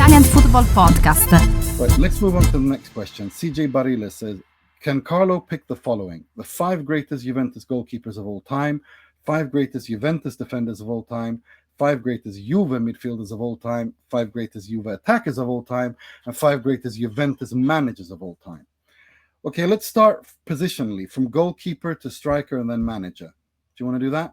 Italian Football Podcast. Right, let's move on to the next question. CJ Barilla says, can Carlo pick the following? The 5 greatest Juventus goalkeepers of all time, 5 greatest Juventus defenders of all time, 5 greatest Juve midfielders of all time, 5 greatest Juve attackers of all time, and 5 greatest Juventus managers of all time. Okay, let's start positionally from goalkeeper to striker and then manager. Do you want to do that?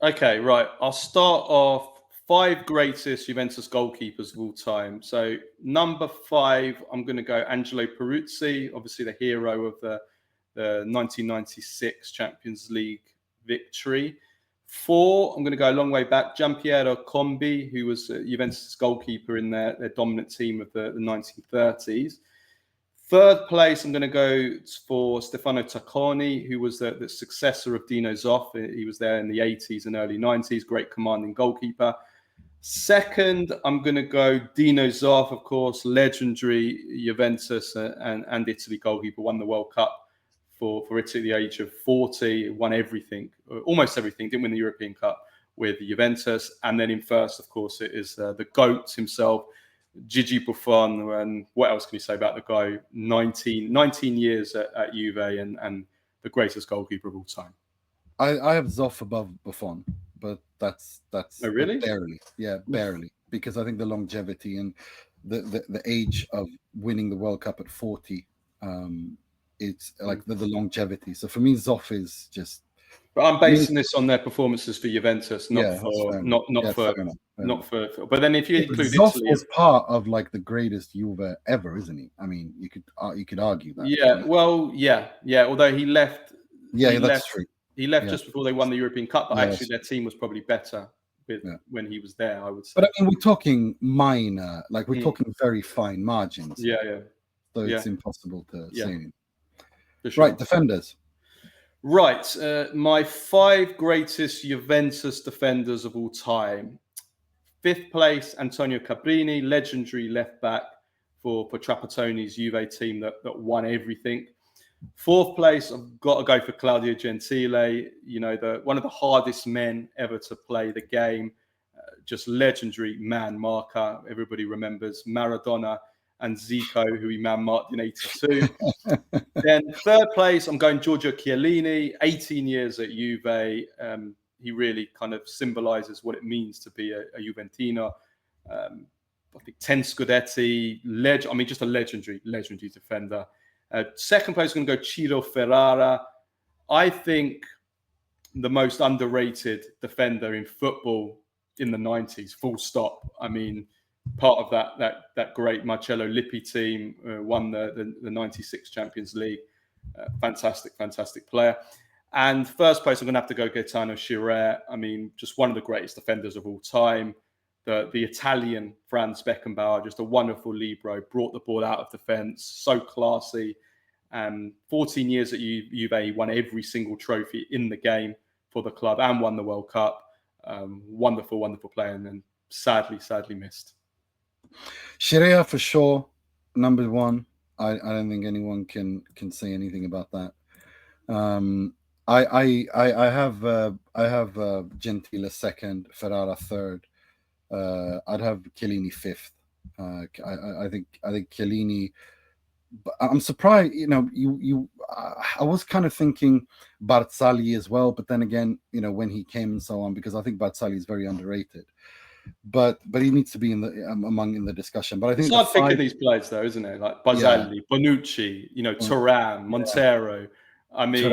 Okay, right. I'll start off 5 greatest Juventus goalkeepers of all time. So number 5, I'm going to go Angelo Peruzzi, obviously the hero of the 1996 Champions League victory. 4, I'm going to go a long way back, Gianpiero Combi, who was Juventus goalkeeper in their dominant team of the 1930s. 3rd place, I'm going to go for Stefano Tacconi, who was the successor of Dino Zoff. He was there in the 80s and early 90s, great commanding goalkeeper. 2nd, I'm going to go Dino Zoff, of course, legendary Juventus and Italy goalkeeper, won the World Cup for Italy at the age of 40, won everything, almost everything, didn't win the European Cup with Juventus. And then in first, of course, it is the GOAT himself, Gigi Buffon. And what else can you say about the guy? 19 years at Juve and the greatest goalkeeper of all time. I have Zoff above Buffon, but that's oh, really? barely, because I think the longevity and the age of winning the World Cup at 40, it's like the longevity. So for me, Zoff is just. But I'm basing this on their performances for Juventus, not for. But then if you include Zoff Italy, is part of like the greatest Juve ever, isn't he? I mean, you could argue that. Yeah, well, yeah. Although he left. Yeah, that's true. He left just before they won the European Cup, but actually their team was probably better when he was there, I would say. But I mean, we're talking minor, like we're talking very fine margins. Yeah. So it's impossible to say anything. Sure. Right, defenders. Right, my 5 greatest Juventus defenders of all time. 5th place, Antonio Cabrini, legendary left back for Trapattoni's Juve team that won everything. 4th place, I've got to go for Claudio Gentile, one of the hardest men ever to play the game. Just legendary man marker. Everybody remembers Maradona and Zico, who he man-marked in 82. Then 3rd place, I'm going Giorgio Chiellini, 18 years at Juve. He really kind of symbolises what it means to be a Juventino. I think 10 Scudetti, just a legendary defender. 2nd place, I'm going to go Ciro Ferrara. I think the most underrated defender in football in the 90s, full stop. I mean, part of that great Marcello Lippi team, won the 96 Champions League. Fantastic player. And 1st place, I'm going to have to go Gaetano Scirea. I mean, just one of the greatest defenders of all time. The Italian Franz Beckenbauer, just a wonderful libero, brought the ball out of defence, so classy. 14 years at Juve, he won every single trophy in the game for the club and won the World Cup. Wonderful player, and then sadly missed. Scirea for sure, number 1. I don't think anyone can say anything about that. I have Gentile 2nd, Ferrara 3rd. I'd have Chiellini 5th. I think Chiellini. I'm surprised. I was kind of thinking Barzagli as well, but then again, when he came and so on, because I think Barzagli is very underrated. But he needs to be in the discussion. But I think it's not picking these players though, isn't it? Like Barzagli, Bonucci, Thuram, Montero. I mean,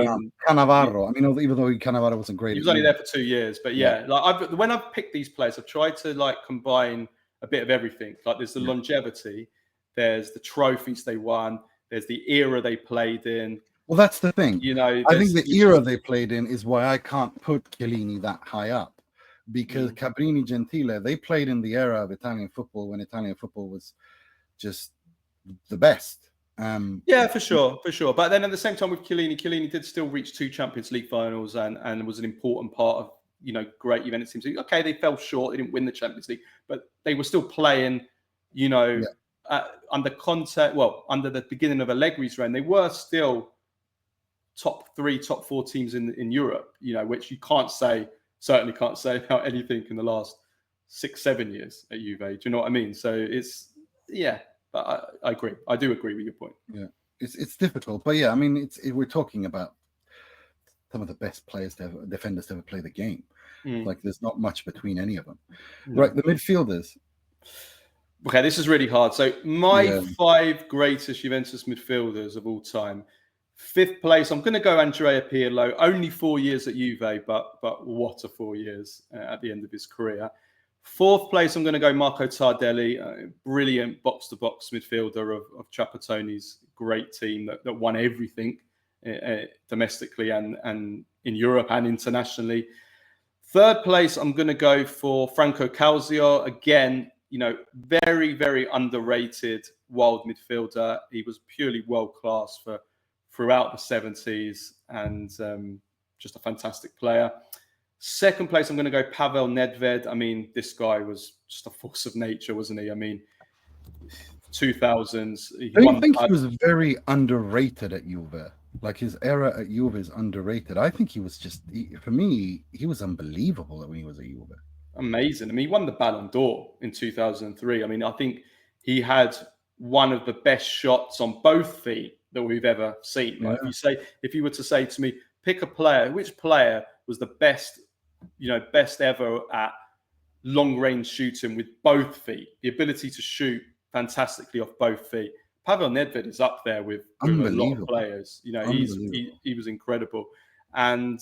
Cannavaro. I mean, even though Cannavaro wasn't great, he was only there for 2 years. But when I've picked these players, I've tried to combine a bit of everything. Like there's the longevity, there's the trophies they won, there's the era they played in. Well, that's the thing. I think the era they played in is why I can't put Chiellini that high up, because Cabrini, Gentile, they played in the era of Italian football when Italian football was just the best. For sure. But then at the same time with Chiellini did still reach 2 Champions League finals and was an important part of, great Juventus teams. Okay, they fell short. They didn't win the Champions League, but they were still playing, under the beginning of Allegri's reign, they were still top 3, top 4 teams in Europe, which you certainly can't say about anything in the last 6-7 years at Juve. Do you know what I mean? So Yeah, but I agree. I do agree with your point. Yeah, it's difficult, but yeah, I mean, we're talking about some of the best defenders to ever play the game. Like, there's not much between any of them. No. Right, the midfielders. Okay, this is really hard. So my 5 greatest Juventus midfielders of all time. 5th place, I'm going to go Andrea Pirlo. Only 4 years at Juve, but what a 4 years at the end of his career. 4th place, I'm going to go Marco Tardelli, brilliant box-to-box midfielder of Trapattoni's great team that won everything domestically and in Europe and internationally. 3rd place, I'm going to go for Franco Calcio. Again, very, very underrated wild midfielder. He was purely world-class throughout the 70s and just a fantastic player. 2nd place, I'm going to go Pavel Nedved. I mean, this guy was just a force of nature, wasn't he? I mean, 2000s. I think he was very underrated at Juve. Like, his era at Juve is underrated. I think he was for me, he was unbelievable when he was at Juve. Amazing. I mean, he won the Ballon d'Or in 2003. I mean, I think he had one of the best shots on both feet that we've ever seen. Like, if you were to say to me, pick a player, which player was the best ever at long range shooting with both feet, the ability to shoot fantastically off both feet. Pavel Nedved is up there with a lot of players. He was incredible. And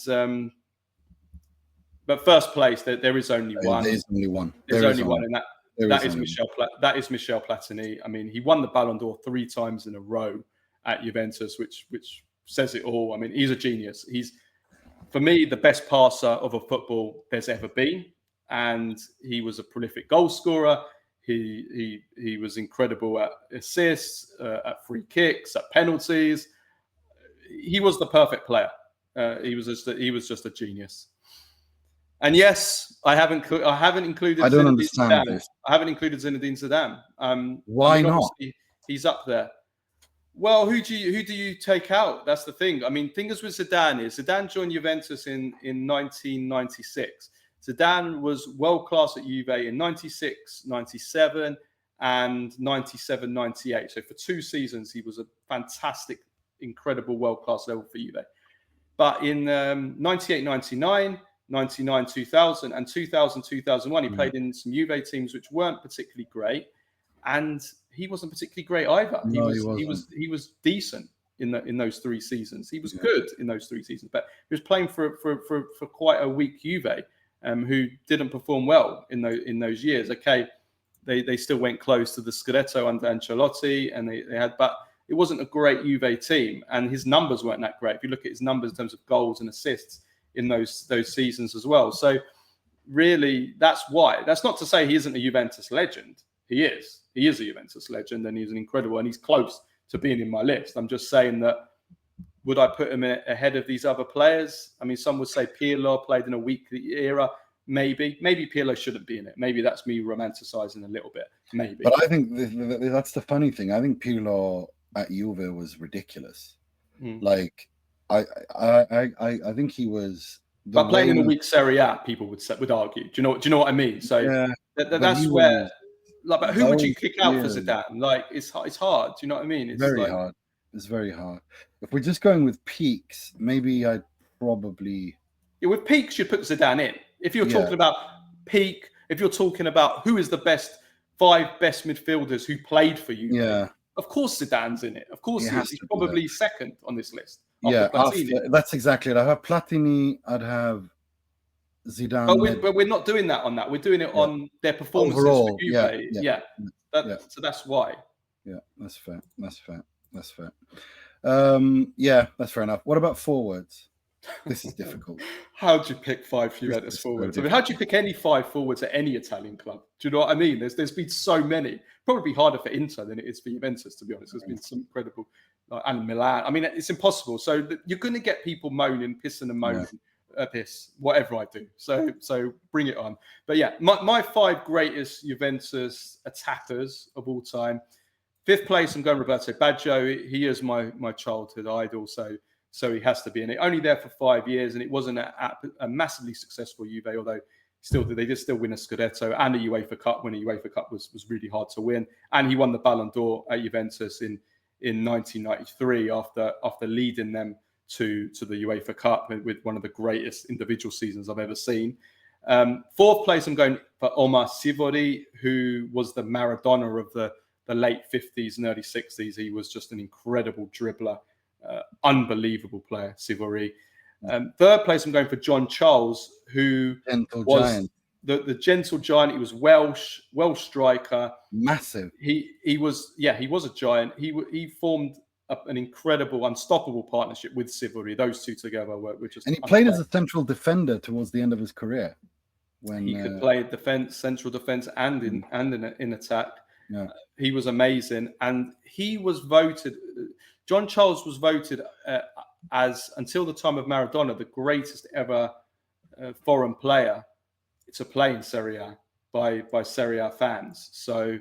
but first place, there is only one. There's only one. There's only one, and that is Michel Platini. I mean, he won the Ballon d'Or 3 times in a row at Juventus, which says it all. I mean, he's a genius. He's, for me, the best passer of a football there's ever been, and he was a prolific goal scorer. He was incredible at assists, at free kicks, at penalties. He was the perfect player. He was just a genius. And yes, I haven't included. I don't understand Zidane. this. I haven't included Zinedine Zidane. Why not? He's up there. Well, who do you take out? That's the thing. I mean, thing is with Zidane joined Juventus in 1996. Zidane was world class at Juve in 96, 97, and 97, 98. So for 2 seasons, he was a fantastic, incredible world class level for Juve. But in 98, 99, 99, 2000, and 2000, 2001, he played in some Juve teams which weren't particularly great, and he wasn't particularly great either. He was decent in those 3 seasons. He was good in those 3 seasons, but he was playing for quite a weak Juve, who didn't perform well in those years. Okay, they still went close to the Scudetto under Ancelotti, and they had, but it wasn't a great Juve team, and his numbers weren't that great. If you look at his numbers in terms of goals and assists in those seasons as well. So really, that's why. That's not to say he isn't a Juventus legend. He is. He is a Juventus legend, and he's an incredible, and he's close to being in my list. I'm just saying that, would I put him ahead of these other players? I mean, some would say Pirlo played in a weak era. Maybe Pirlo shouldn't be in it. Maybe that's me romanticizing a little bit. Maybe. But I think that's the funny thing. I think Pirlo at Juve was ridiculous. Like, I think he was. But playing in a weak Serie A, people would argue. Do you know what I mean? So yeah, that's where. Like, but who would you kick out for Zidane? Like, it's hard. Do you know what I mean? It's very hard. It's very hard. If we're just going with peaks, maybe I'd probably. Yeah, with peaks, you'd put Zidane in. If you're talking about peak, if you're talking about who is the 5 best midfielders who played for you, of course Zidane's in it. Of course he's probably second on this list. That's exactly it. I have Platini. I'd have Zidane. But we're not doing that on that. We're doing it on their performances overall. for Juve. So that's why. Yeah, that's fair. That's fair. That's fair. That's fair enough. What about forwards? This is difficult. How do you pick 5 Juventus forwards? I mean, how do you pick any 5 forwards at any Italian club? Do you know what I mean? There's been so many. Probably harder for Inter than it is for Juventus, to be honest. There's been some incredible, and Milan. I mean, it's impossible. So you're going to get people moaning, pissing and moaning at this, whatever I do. So bring it on. But yeah, my 5 greatest Juventus attackers of all time. 5th place, I'm going Roberto Baggio. He is my childhood idol. So he has to be in it. Only there for 5 years, and it wasn't a massively successful Juve, although They did still win a Scudetto and a UEFA Cup when a UEFA Cup was really hard to win. And he won the Ballon d'Or at Juventus in 1993 after leading them to the UEFA Cup with one of the greatest individual seasons I've ever seen. Fourth place, I'm going for Omar Sivori, who was the Maradona of the late 50s and early 60s. He was just an incredible dribbler, unbelievable player, Sivori. Third place, I'm going for John Charles, who was the gentle giant. He was Welsh striker, massive. He was a giant. He formed an incredible, unstoppable partnership with Sivori. Those two together were just. And he played as a central defender towards the end of his career. When he could play defense, central defense, and in attack. Yeah. He was amazing, and he was voted. John Charles was voted as, until the time of Maradona, the greatest ever foreign player to play in Serie A by Serie A fans. So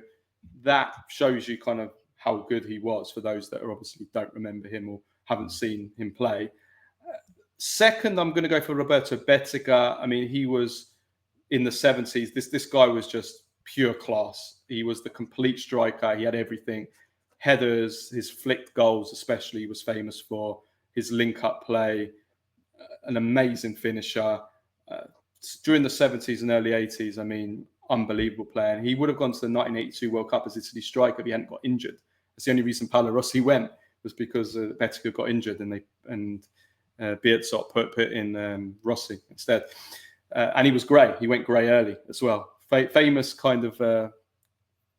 that shows you kind of how good he was for those that obviously don't remember him or haven't seen him play. Second, I'm going to go for Roberto Bettega. I mean, he was in the 70s. This guy was just pure class. He was the complete striker. He had everything. Headers, his flicked goals especially, he was famous for. His link-up play, an amazing finisher. During the 70s and early 80s, I mean, unbelievable player. And he would have gone to the 1982 World Cup as Italy striker if he hadn't got injured. That's the only reason Paolo Rossi went, was because Bettega got injured and Beatzot put in Rossi instead. And he was grey. He went grey early as well. Famous kind of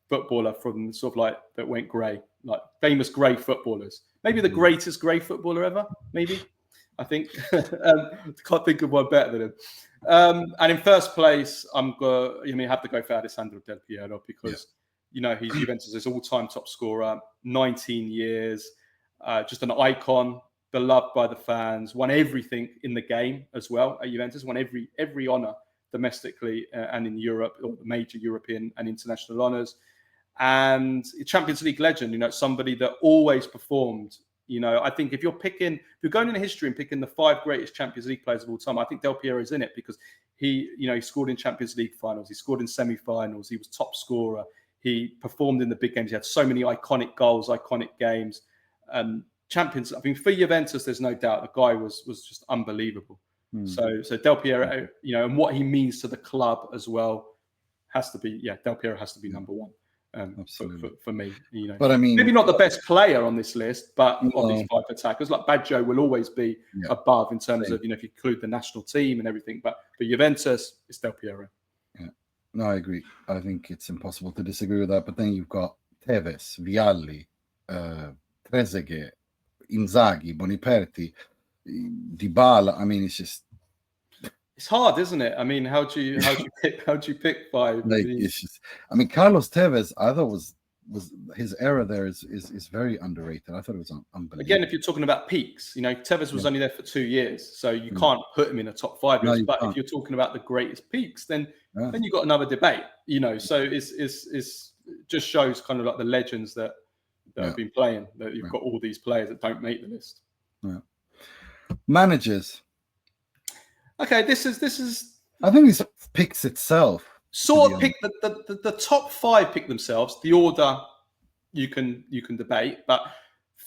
footballer from sort of like that went grey, like famous grey footballers. Maybe the greatest grey footballer ever, maybe. I think. Can't think of one better than him. And in first place, I have to go for Alessandro Del Piero because, he's Juventus' all-time top scorer, 19 years, just an icon, beloved by the fans, won everything in the game as well at Juventus, won every honour domestically and in Europe, or the major European and international honours. And Champions League legend, somebody that always performed. I think if you're going into history and picking the 5 greatest Champions League players of all time, I think Del Piero is in it because he scored in Champions League finals, he scored in semi-finals, he was top scorer, he performed in the big games, he had so many iconic goals, iconic games. Champions, I mean, for Juventus, there's no doubt the guy was just unbelievable. So Del Piero, and what he means to the club as well has to be, Del Piero has to be number one. For me, but I mean, maybe not the best player on this list, but of these 5 attackers, like Baggio will always be above in terms of, if you include the national team and everything. But for Juventus, it's Del Piero. Yeah, no, I agree. I think it's impossible to disagree with that. But then you've got Tevez, Vialli, Trezeguet, Inzaghi, Boniperti, Dybala. I mean, it's hard, isn't it? I mean, how do you pick 5? I mean, Carlos Tevez, I thought was his era there is very underrated. I thought it was unbelievable. Again, if you're talking about peaks, Tevez was only there for 2 years, so you can't put him in a top 5 list. But if you're talking about the greatest peaks, then you've got another debate. So it's just shows kind of like the legends that have been playing. That you've got all these players that don't make the list. Yeah. Managers. Okay, this is. I think this picks itself. Sort of pick the top 5 pick themselves. The order you can debate, but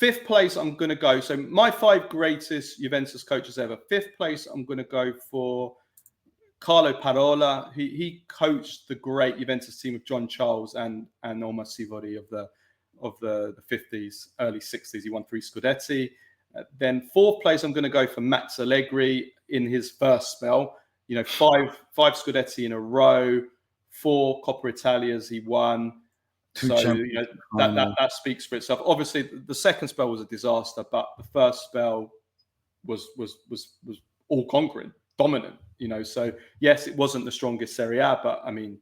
5th place I'm going to go. So my 5 greatest Juventus coaches ever. 5th place I'm going to go for Carlo Parola. He coached the great Juventus team of John Charles and Omar Sivori of the 50s, early 60s. He won 3 Scudetti. Then 4th place I'm going to go for Max Allegri in his first spell. 5 Scudetti in a row, 4 Coppa Italias he won. So that speaks for itself. Obviously, the second spell was a disaster, but the first spell was all conquering, dominant. So yes, it wasn't the strongest Serie A, but I mean,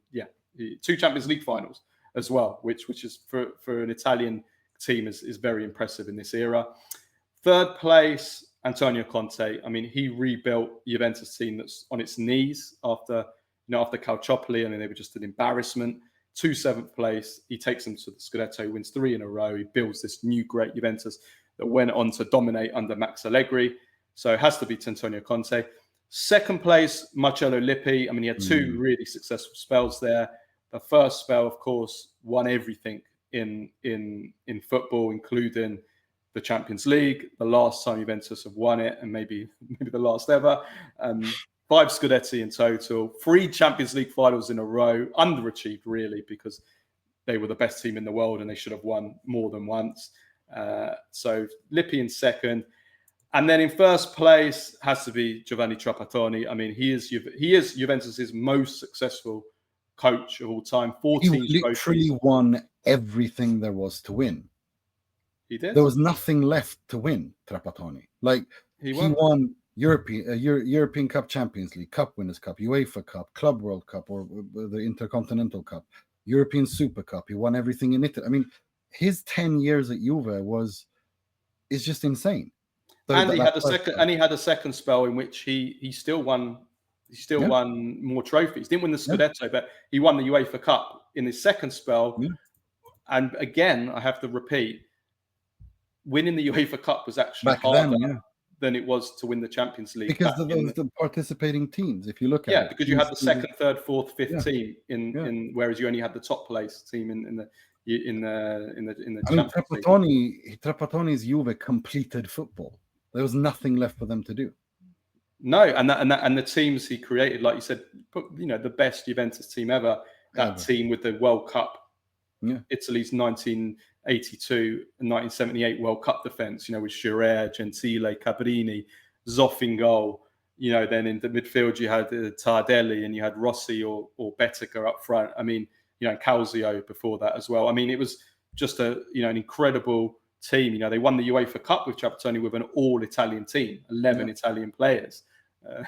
2 Champions League finals as well, which is for an Italian team is very impressive in this era. 3rd place, Antonio Conte. I mean, he rebuilt Juventus team that's on its knees after Calciopoli, and they were just an embarrassment. To 7th place, he takes them to the Scudetto, wins 3 in a row. He builds this new great Juventus that went on to dominate under Max Allegri. So it has to be Antonio Conte. Second place, Marcello Lippi. I mean, he had two really successful spells there. The first spell, of course, won everything in football, including the Champions League. The last time Juventus have won it, and maybe the last ever. 5 Scudetti in total, 3 Champions League finals in a row. Underachieved, really, because they were the best team in the world and they should have won more than once. So Lippi in second. And then in first place has to be Giovanni Trapattoni. I mean, he is Juventus's most successful coach of all time. 14 He literally trophies. won everything there was to win. He did. There was nothing left to win, Trapattoni. Like, he won European Cup, Champions League, Cup Winners' Cup, UEFA Cup, Club World Cup, or the Intercontinental Cup, European Super Cup. He won everything in Italy. I mean, his 10 years at Juve is just insane. So and he had a second spell in which he still won. He still won more trophies. Didn't win the Scudetto, but he won the UEFA Cup in his second spell. Yeah. And again, I have to repeat, winning the UEFA Cup was actually harder than it was to win the Champions League. Because of the participating teams, if you look at it. Because you had the second, third, fourth, fifth team in whereas you only had the top place team in the Champions League. Trapattoni's Juve completed football. There was nothing left for them to do. No, and the teams he created, like you said, the best Juventus team ever. That team with the World Cup, Italy's 1982 and 1978 World Cup defense. With Sciarra, Gentile, Cabrini, Zoff in goal. Then in the midfield you had Tardelli and you had Rossi or Bettega up front. I mean, Calcio before that as well. I mean, it was just an incredible team. They won the UEFA Cup with Trapattoni with an all-Italian team, 11 Italian players.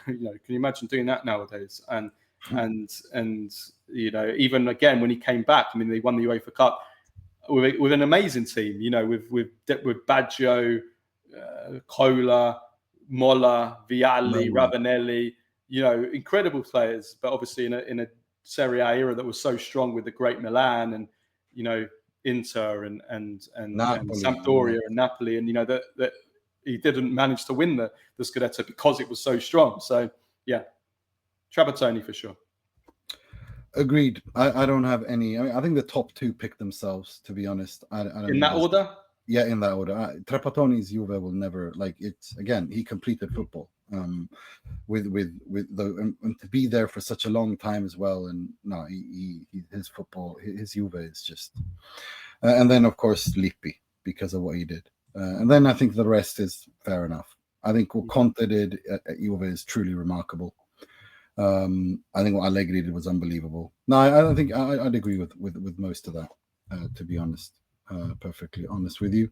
Can you imagine doing that nowadays? And even again when he came back, I mean, they won the UEFA Cup with an amazing team. With Baggio, Cola, Molla, Vialli, Ravanelli. Incredible players, but obviously in a Serie A era that was so strong with the great Milan and Inter and Sampdoria and Napoli, and that he didn't manage to win the Scudetto because it was so strong. So Trapattoni for sure. Agreed. I don't have any. I mean, I think the top 2 pick themselves, to be honest. I don't in that order. Yeah, in that order. Trapattoni's Juve will never it's again. He completed football. With and to be there for such a long time as well, and no, his football, his Juve is just, and then of course Lippi because of what he did, and then I think the rest is fair enough. I think what Conte did at Juve is truly remarkable. I think what Allegri did was unbelievable. No, I think I'd agree with most of that. To be honest, perfectly honest with you.